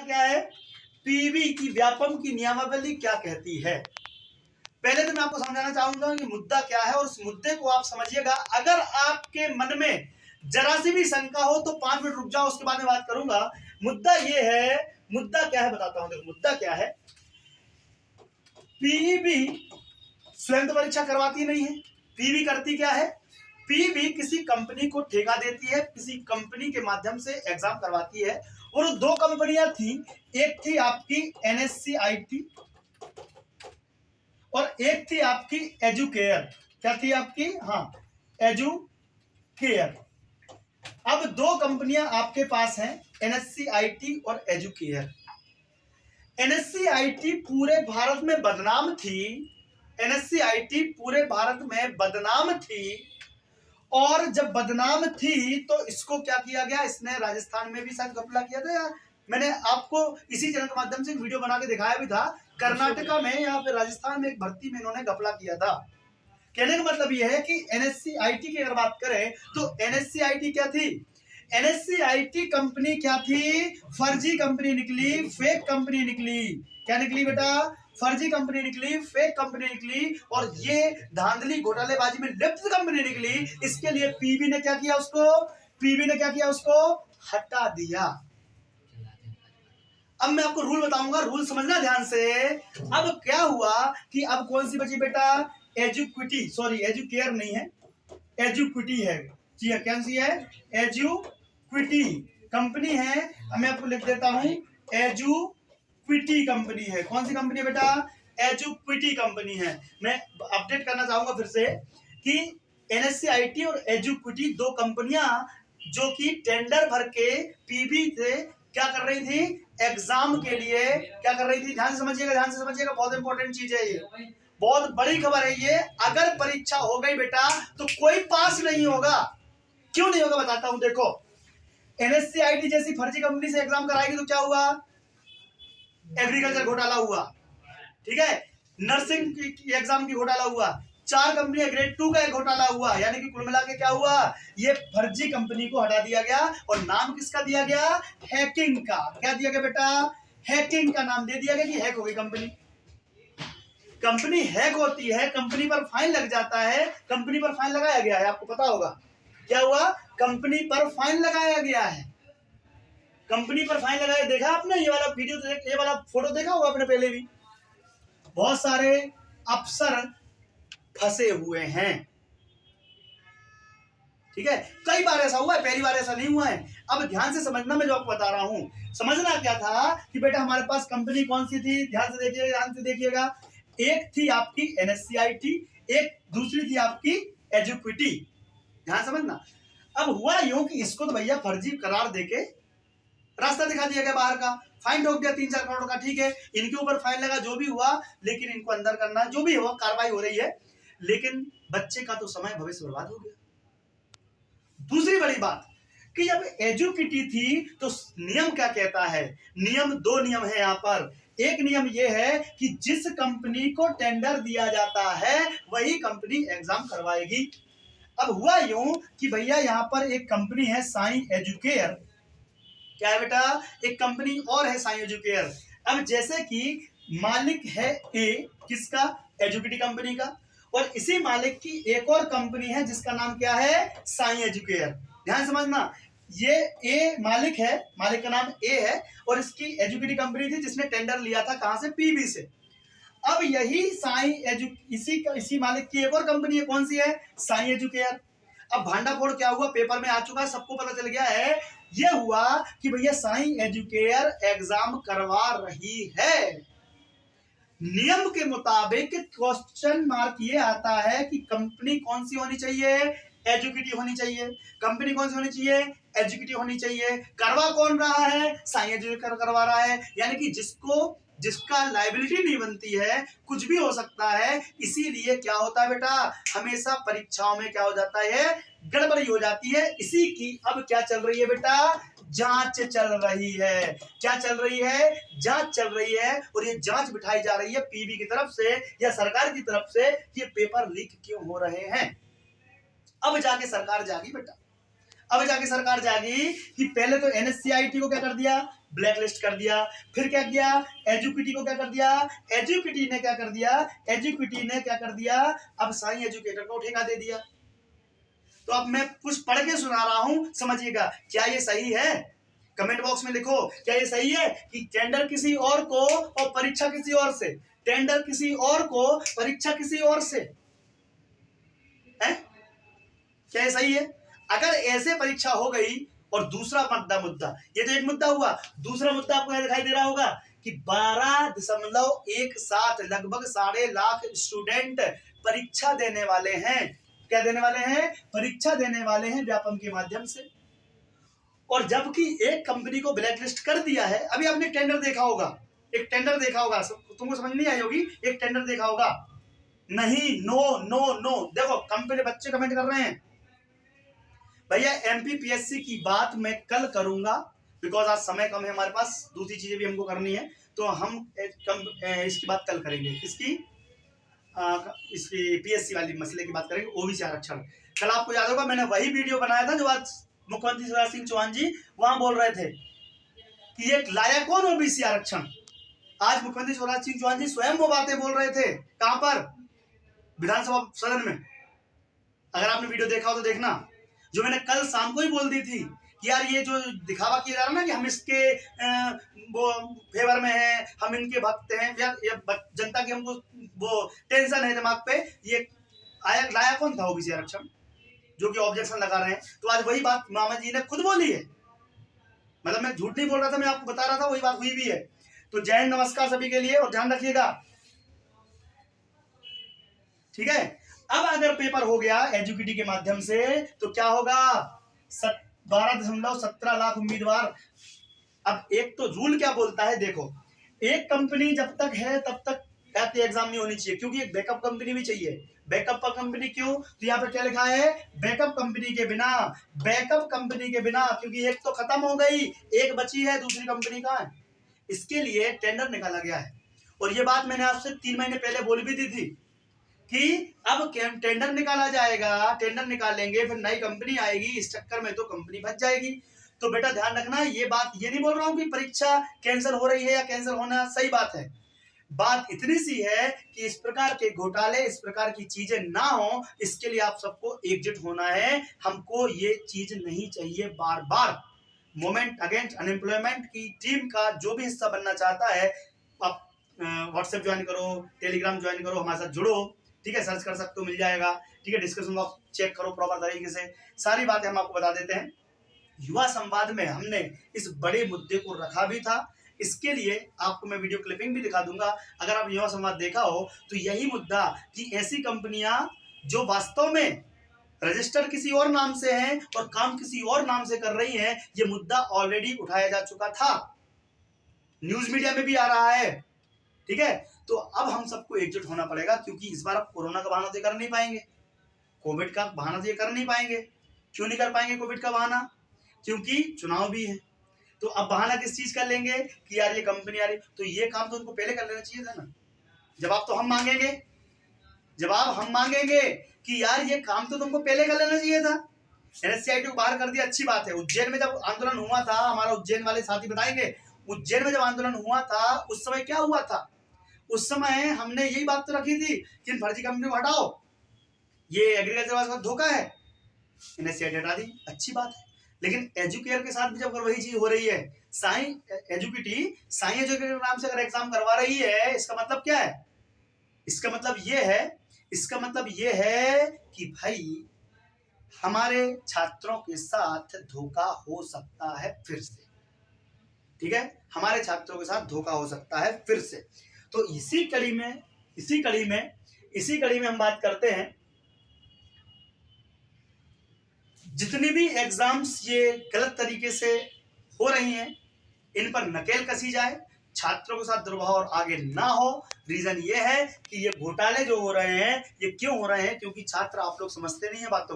क्या है, पीवी की व्यापम की नियमावली क्या कहती है। पहले तो मैं आपको समझाना चाहूंगा कि मुद्दा क्या है और उस मुद्दे को आप समझिएगा। अगर आपके मन में जरा सी भी शंका हो तो 5 मिनट रुक जाओ, उसके बाद में बात करूंगा। मुद्दा ये है, मुद्दा क्या है बताता हूं। देखो मुद्दा क्या है, पीवी स्वयं तो परीक्षा करवाती नहीं है। पीवी करती क्या है, पीवी किसी कंपनी को ठेका देती है, किसी कंपनी के माध्यम से एग्जाम करवाती है। और 2 कंपनियां थी, एक थी आपकी NSCIT और एक थी आपकी एजुकेयर। क्या थी आपकी, हाँ एजुकेयर। अब 2 कंपनियां आपके पास हैं, NSCIT और एजुकेयर। NSCIT पूरे भारत में बदनाम थी, NSCIT पूरे भारत में बदनाम थी। और जब बदनाम थी तो इसको क्या किया गया, इसने राजस्थान में भी शायद घपला किया था, या मैंने आपको इसी चैनल के माध्यम से वीडियो बना के दिखाया भी था। कर्नाटका में या फिर राजस्थान में एक भर्ती में इन्होंने घपला किया था। कहने का मतलब यह है कि NSCIT की अगर बात करें तो NSCIT क्या थी, NSCIT कंपनी क्या थी, फर्जी कंपनी निकली, फेक कंपनी निकली। क्या निकली बेटा, फर्जी कंपनी निकली, फेक कंपनी निकली, और ये धांधली घोटालेबाजी में लिप्त कंपनी निकली। इसके लिए पीवी ने क्या किया, उसको हटा दिया। अब मैं आपको रूल बताऊंगा, रूल समझना ध्यान से। अब क्या हुआ कि अब कौन सी बची बेटा, एजुक्विटी, सॉरी एजुकेयर नहीं है, एजुक्विटी है। जी हाँ, कौन सी है, एजुक्विटी कंपनी है। अब मैं आपको लिख देता हूं, एजुक्विटी कंपनी है। कौन सी कंपनी है बेटा, एजुक्विटी कंपनी है। मैं अपडेट करना चाहूंगा फिर से कि NSCIT और एजुक्विटी 2 कंपनियां जो कि टेंडर भर के पीवी से क्या कर रही थी, एग्जाम के लिए क्या कर रही थी। ध्यान से समझिएगा, बहुत इंपॉर्टेंट चीज है ये, बहुत बड़ी खबर है ये। अगर परीक्षा हो गई बेटा तो कोई पास नहीं होगा। क्यों नहीं होगा बताता हूं। देखो NSCIT जैसी फर्जी कंपनी से एग्जाम कराएगी तो क्या हुआ, एग्रीकल्चर घोटाला हुआ, ठीक है, नर्सिंग की एग्जाम की घोटाला हुआ, 4 कंपनियां ग्रेड 2 का एक घोटाला हुआ। यानी कि कुल मिला के क्या हुआ, ये फर्जी कंपनी को हटा दिया गया और नाम किसका दिया गया, हैकिंग का। क्या दिया गया बेटा, हैकिंग का नाम दे दिया गया कि हैक हो गई कंपनी। कंपनी हैक होती है, कंपनी पर फाइन लग जाता है। कंपनी पर फाइन लगाया गया है, आपको पता होगा क्या हुआ, कंपनी पर फाइन लगाया गया है। कंपनी पर फाइन लगाया, देखा आपने ये वाला वीडियो, ये वाला फोटो देखा होगा आपने पहले भी। बहुत सारे अफसर फंसे हुए हैं, ठीक है, कई बार ऐसा हुआ है, पहली बार ऐसा नहीं हुआ है। अब ध्यान से समझना, मैं जो आपको बता रहा हूं, समझना क्या था कि बेटा हमारे पास कंपनी कौन सी थी, ध्यान से देखिएगा। एक थी आपकी NSCIT, एक दूसरी थी आपकी एजुक्विटी। ध्यान समझना। अब हुआ यूं कि इसको तो भैया फर्जी करार देके रास्ता दिखा दिया गया बाहर का, फाइन ठोक दिया 3-4 करोड़ का, ठीक है, इनके ऊपर फाइन लगा, जो भी हुआ, लेकिन इनको अंदर करना, जो भी हुआ कार्रवाई हो रही है, लेकिन बच्चे का तो समय भविष्य बर्बाद हो गया। दूसरी बड़ी बात कि जब एजुक्विटी थी तो नियम क्या कहता है, नियम 2 नियम है यहां पर। एक नियम यह है कि जिस कंपनी को टेंडर दिया जाता है वही कंपनी एग्जाम करवाएगी। अब हुआ यूं कि भैया यहां पर एक कंपनी है साई एजुकेयर। क्या है बेटा, एक कंपनी और है साई एजुकेयर। अब जैसे कि मालिक है ए, किसका, एजुक्विटी कंपनी का, और इसी मालिक की एक और कंपनी है जिसका नाम क्या है, साई एजुकेयर। ध्यान समझना, ये ए मालिक है, मालिक का नाम ए है, और इसकी एजुक्विटी कंपनी थी जिसने टेंडर लिया था कहां से, पीवी से। अब यही इसी मालिक की एक और कंपनी है, कौन सी है, साई एजुकेयर। अब भांडाफोड़ क्या हुआ, पेपर में आ चुका है, सबको पता चल गया है। यह हुआ कि भैया साई एजुकेयर एग्जाम करवा रही है। नियम के मुताबिक क्वेश्चन मार्क ये आता है कि कंपनी कौन सी होनी चाहिए, एजुक्विटी होनी चाहिए। कंपनी कौन सी होनी चाहिए, एजुक्विटी होनी चाहिए। करवा कौन रहा है, साई एजुकेयर करवा रहा है। यानी कि जिसका लायबिलिटी नहीं बनती है, कुछ भी हो सकता है। इसीलिए क्या होता है बेटा, हमेशा परीक्षाओं में क्या हो जाता है, गड़बड़ी हो जाती है। इसी की अब क्या चल रही है बेटा, जांच चल रही है। क्या चल रही है, जांच चल रही है। और ये जांच बिठाई जा रही है पीवी की तरफ से या सरकार की तरफ से, ये पेपर लीक क्यों हो रहे हैं। अब जाके सरकार जागी बेटा, अब जाके सरकार जागी कि पहले तो NSCIT को क्या कर दिया, ब्लैकलिस्ट कर दिया। फिर क्या किया, एजुकिटी को क्या कर दिया, एजुकिटी ने क्या कर दिया, अब साईं एजुकेटर को ठेका दे दिया। तो अब मैं कुछ पढ़ के सुना रहा हूं, समझिएगा। क्या ये सही है? कमेंट बॉक्स में लिखो, क्या ये सही है कि टेंडर किसी और को और परीक्षा किसी और से, टेंडर किसी और को, परीक्षा किसी और से है? क्या ये सही है? अगर ऐसे परीक्षा हो गई, और दूसरा मुद्दा, ये तो एक मुद्दा हुआ। दूसरा मुद्दा आपको यहां दिखाई दे रहा होगा कि 12.17 लगभग 7.5 लाख स्टूडेंट परीक्षा देने वाले हैं। क्या देने वाले हैं? परीक्षा देने वाले हैं व्यापम के माध्यम से। और जबकि एक कंपनी को ब्लैकलिस्ट कर दिया है। अभी आपने टेंडर देखा होगा, एक टेंडर देखा होगा, तुमको समझ नहीं आई होगी, एक टेंडर देखा होगा। नहीं, नो नो नो, देखो कंपनी, बच्चे कमेंट कर रहे हैं भैया एमपीपीएससी की बात मैं कल करूंगा, बिकॉज आज समय कम है हमारे पास, दूसरी चीजें भी हमको करनी है, तो हम इसकी बात कल करेंगे। किसकी? इसकी पीएससी वाली मसले की बात करेंगे, ओबीसी आरक्षण। कल आपको याद होगा मैंने वही वीडियो बनाया था जो आज मुख्यमंत्री शिवराज सिंह चौहान जी वहां बोल रहे थे कि ये लाया कौन ओबीसी आरक्षण। आज मुख्यमंत्री शिवराज सिंह चौहान जी स्वयं वो बातें बोल रहे थे। कहां पर? विधानसभा सदन में। अगर आपने वीडियो देखा हो तो देखना, जो मैंने कल शाम को ही बोल दी थी कि यार ये जो दिखावा किया जा रहा है ना कि हम इसके वो फेवर में हैं, हम इनके भक्त हैं, यार ये जनता की हमको वो टेंशन है दिमाग पे। ये लाया कौन था ओबीसी आरक्षण, जो कि ऑब्जेक्शन लगा रहे हैं। तो आज वही बात मामा जी ने खुद बोली है, मतलब मैं झूठ नहीं बोल रहा था, मैं आपको बता रहा था, वही बात हुई भी है। तो जय हिंद, नमस्कार सभी के लिए, और ध्यान रखिएगा, ठीक है। अब अगर पेपर हो गया एजुकिटी के माध्यम से तो क्या होगा? 12.17 लाख उम्मीदवार। अब एक तो रूल क्या बोलता है, देखो, एक कंपनी जब तक है तब तक एग्जाम नहीं होनी चाहिए, क्योंकि एक बैकअप कंपनी भी चाहिए। बैकअप कंपनी क्यों? तो यहाँ पे क्या लिखा है? बैकअप कंपनी के बिना, बैकअप कंपनी के बिना, क्योंकि एक तो खत्म हो गई, एक बची है, दूसरी कंपनी कहाँ है? इसके लिए टेंडर निकाला गया है। और ये बात मैंने आपसे 3 महीने पहले बोल भी दी थी कि अब टेंडर निकाला जाएगा, टेंडर निकालेंगे, फिर नई कंपनी आएगी, इस चक्कर में तो कंपनी बच जाएगी। तो बेटा ध्यान रखना, ये बात ये नहीं बोल रहा हूं कि परीक्षा कैंसिल हो रही है या कैंसिल होना सही बात है। बात इतनी सी है कि इस प्रकार के घोटाले, इस प्रकार की चीजें ना हो, इसके लिए आप सबको एकजुट होना है। हमको ये चीज नहीं चाहिए बार बार। मूवमेंट अगेंस्ट अनएम्प्लॉयमेंट की टीम का जो भी हिस्सा बनना चाहता है, आप व्हाट्सएप ज्वाइन करो, टेलीग्राम ज्वाइन करो, हमारे साथ जुड़ो, ठीक है। सर्च कर सकते हो, मिल जाएगा, ठीक है। डिस्कशन बॉक्स चेक करो प्रॉपर तरीके से, सारी बातें हम आपको बता देते हैं। युवा संवाद में हमने इस बड़े मुद्दे को रखा भी था। इसके लिए आपको मैं वीडियो क्लिपिंग भी दिखा दूंगा। अगर आप युवा संवाद देखा हो तो यही मुद्दा कि ऐसी कंपनियां जो वास्तव में रजिस्टर किसी और नाम से हैं और काम किसी और नाम से कर रही हैं, ये मुद्दा ऑलरेडी उठाया जा चुका था, न्यूज मीडिया में भी आ रहा है, ठीक है। तो अब हम सबको एकजुट होना पड़ेगा, क्योंकि इस बार आप कोरोना का बहाना तो कर नहीं पाएंगे, कोविड का बहाना तो कर नहीं पाएंगे। क्यों नहीं कर पाएंगे कोविड का बहाना? क्योंकि चुनाव भी है। तो अब बहाना किस चीज का लेंगे कि यार ये कंपनी आ रही, तो ये काम तो उनको पहले कर लेना चाहिए था ना। जवाब तो हम मांगेंगे, जवाब हम मांगेंगे कि यार ये काम तो तुमको पहले कर लेना चाहिए था। एनएससीआईटी को बाहर कर दिया, अच्छी बात है। उज्जैन में जब आंदोलन हुआ था, हमारा उज्जैन वाले साथी बताएंगे, उज्जैन में जब आंदोलन हुआ था उस समय क्या हुआ था? उस समय हमने यही बात तो रखी थी कि इन फर्जी कंपनी को हटाओ, ये एग्रीकल्चर वाला धोखा है, एनएससीआईटी हटा दी, अच्छी बात है। लेकिन एजुकेयर के साथ भी जब वही चीज हो रही है, साईं एजुकेटर नाम से अगर एग्जाम करवा रही है, इसका मतलब क्या है? इसका मतलब ये है कि भाई हमारे छात्रों के साथ धोखा हो सकता है फिर से, ठीक है। हमारे छात्रों के साथ धोखा हो सकता है फिर से। तो इसी कड़ी में हम बात करते हैं, जितनी भी एग्जाम्स ये गलत तरीके से हो रही हैं, इन पर नकेल कसी जाए, छात्रों के साथ दुर्व्यवहार आगे ना हो। रीजन ये है कि ये घोटाले जो हो रहे हैं, ये क्यों हो रहे हैं? क्योंकि छात्र आप लोग समझते नहीं है बातों